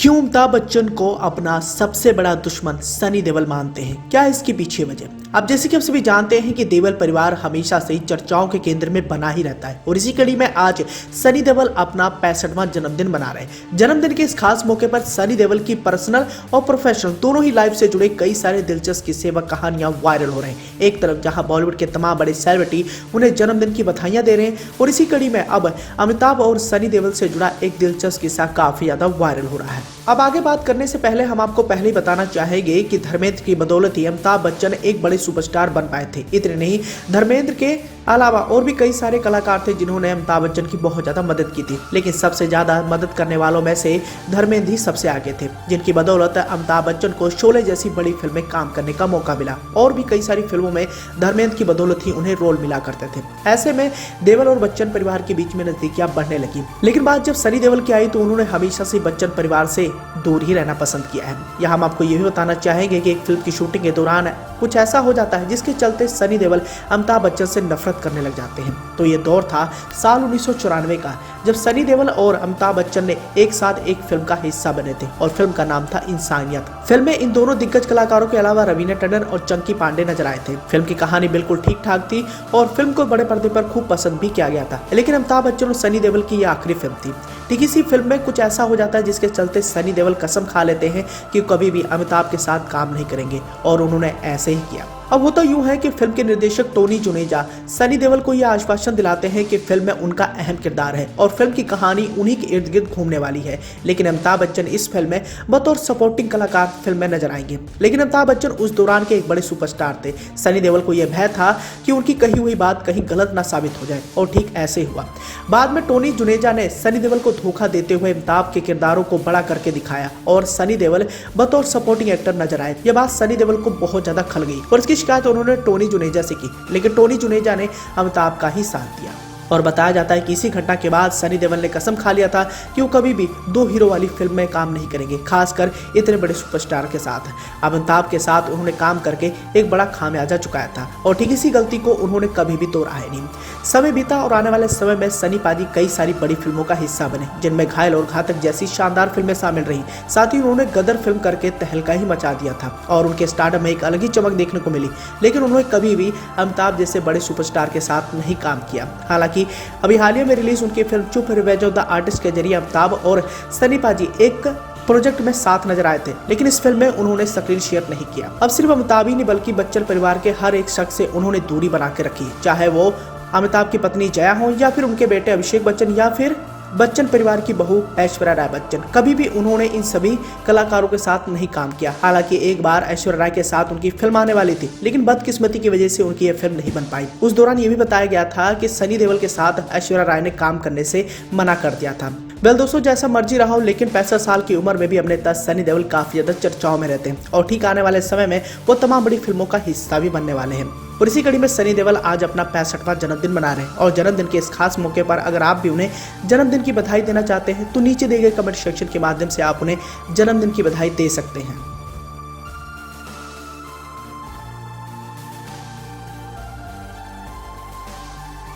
क्यों अमिताभ बच्चन को अपना सबसे बड़ा दुश्मन सनी देओल मानते हैं? क्या है इसके पीछे वजह? अब जैसे कि आप सभी जानते हैं कि देओल परिवार हमेशा से ही चर्चाओं के केंद्र में बना ही रहता है और इसी कड़ी में आज सनी देओल अपना 65वां जन्मदिन मना रहे हैं। जन्मदिन के इस खास मौके पर सनी देओल की पर्सनल और प्रोफेशनल दोनों ही लाइफ से जुड़े कई सारे दिलचस्प किस्से व कहानियां वायरल हो रहे हैं। एक तरफ जहां बॉलीवुड के तमाम बड़े सेलिब्रिटी उन्हें जन्मदिन की बधाइयां दे रहे हैं और इसी कड़ी में अब अमिताभ और सनी देओल से जुड़ा एक दिलचस्प किस्सा काफी ज्यादा वायरल हो रहा है। अब आगे बात करने से पहले हम आपको पहले ही बताना चाहेंगे कि धर्मेंद्र की बदौलत ही अमिताभ बच्चन एक बड़े सुपरस्टार बन पाए थे। इतने नहीं, धर्मेंद्र के अलावा और भी कई सारे कलाकार थे जिन्होंने अमिताभ बच्चन की बहुत ज्यादा मदद की थी, लेकिन सबसे ज्यादा मदद करने वालों में से धर्मेंद्र ही सबसे आगे थे, जिनकी बदौलत अमिताभ बच्चन को शोले जैसी बड़ी फिल्म में काम करने का मौका मिला और भी कई सारी फिल्मों में धर्मेंद्र की बदौलत ही उन्हें रोल मिला करते थे। ऐसे में देओल और बच्चन परिवार के बीच में नजदीकियां बढ़ने लगी, लेकिन बात जब सनी देओल की आई तो उन्होंने हमेशा से बच्चन परिवार से दूर ही रहना पसंद किया है। यहाँ हम आपको ये भी बताना चाहेंगे कि एक फिल्म की शूटिंग के दौरान कुछ ऐसा हो जाता है जिसके चलते सनी देओल अमिताभ बच्चन से नफरत करने लग जाते हैं। तो ये दौर था साल 1994 का, जब सनी देओल और अमिताभ बच्चन ने एक साथ एक फिल्म का हिस्सा बने थे और फिल्म का नाम था इंसानियत। फिल्म में इन दोनों दिग्गज कलाकारों के अलावा रवीना टंडन और चंकी पांडे नजर आए थे। फिल्म की कहानी बिल्कुल ठीक ठाक थी और फिल्म को बड़े पर्दे पर खूब पसंद भी किया गया था, लेकिन अमिताभ बच्चन और सनी देओल की यह आखिरी फिल्म थी। ठीक इसी फिल्म में कुछ ऐसा हो जाता है जिसके चलते सनी देओल कसम खा लेते हैं कि कभी भी अमिताभ के साथ काम नहीं करेंगे और उन्होंने ऐसे ही किया। अब वो तो यूं है कि फिल्म के निर्देशक टोनी जुनेजा सनी देओल को यह आश्वासन दिलाते हैं कि फिल्म में उनका अहम किरदार है और फिल्म की कहानी उन्हीं के इर्द गिर्द घूमने वाली है, लेकिन अमिताभ बच्चन इस फिल्म में बतौर सपोर्टिंग कलाकार फिल्म में नजर आएंगे। लेकिन अमिताभ बच्चन उस दौरान के एक बड़े सुपरस्टार थे। सनी देओल को यह भय था कि उनकी कही हुई बात कहीं गलत ना साबित हो जाए और ठीक ऐसे हुआ। बाद में टोनी जुनेजा ने सनी देओल को धोखा देते हुए अमिताभ के किरदारों को बड़ा करके दिखाया और सनी देओल बतौर सपोर्टिंग एक्टर नजर आए। यह बात सनी देओल को बहुत ज्यादा खल गई और इसकी शिकायत उन्होंने टोनी जुनेजा से की, लेकिन टोनी जुनेजा ने अमिताभ का ही साथ दिया और बताया जाता है कि इसी घटना के बाद सनी देओल ने कसम खा लिया था कि वो कभी भी दो हीरो वाली फिल्म में काम नहीं करेंगे, खासकर इतने बड़े सुपरस्टार के साथ। अमिताभ के साथ उन्होंने काम करके एक बड़ा खामियाजा चुकाया था और ठीक इसी गलती को उन्होंने कभी भी दोहराया नहीं। समय बीता और आने वाले समय में सनी पाजी कई सारी बड़ी फिल्मों का हिस्सा बने, जिनमें घायल और घातक जैसी शानदार फिल्में शामिल रही। साथ ही उन्होंने गदर फिल्म करके तहलका ही मचा दिया था और उनके स्टारडम में एक अलग ही चमक देखने को मिली, लेकिन उन्होंने कभी भी अमिताभ जैसे बड़े सुपरस्टार के साथ नहीं काम किया। हालांकि अभी हालिया में रिलीज उनकी फिल्म चुप रिवेंज ऑफ द आर्टिस्ट के जरिए अमिताभ और सनी पाजी एक प्रोजेक्ट में साथ नजर आए थे, लेकिन इस फिल्म में उन्होंने स्क्रीन शेयर नहीं किया। अब सिर्फ अमिताभ ही नहीं बल्कि बच्चन परिवार के हर एक शख्स से उन्होंने दूरी बना के रखी, चाहे वो अमिताभ की पत्नी जया हो या फिर उनके बेटे अभिषेक बच्चन या फिर बच्चन परिवार की बहू ऐश्वर्या राय बच्चन। कभी भी उन्होंने इन सभी कलाकारों के साथ नहीं काम किया। हालांकि एक बार ऐश्वर्या राय के साथ उनकी फिल्म आने वाली थी, लेकिन बदकिस्मती की वजह से उनकी यह फिल्म नहीं बन पाई। उस दौरान ये भी बताया गया था कि सनी देओल के साथ ऐश्वर्या राय ने काम करने से मना कर दिया था। वेल दोस्तों, जैसा मर्जी रहा हो, लेकिन 65 साल की उम्र में भी अभिनेता सनी देओल काफी ज्यादा चर्चाओं में रहते हैं और ठीक आने वाले समय में वो तमाम बड़ी फिल्मों का हिस्सा भी बनने वाले हैं। और इसी कड़ी में सनी देओल आज अपना 65वां जन्मदिन मना रहे हैं और जन्मदिन के इस खास मौके पर अगर आप भी उन्हें जन्मदिन की बधाई देना चाहते हैं तो नीचे दिए गए कमेंट सेक्शन के माध्यम से आप उन्हें जन्मदिन की बधाई दे सकते हैं।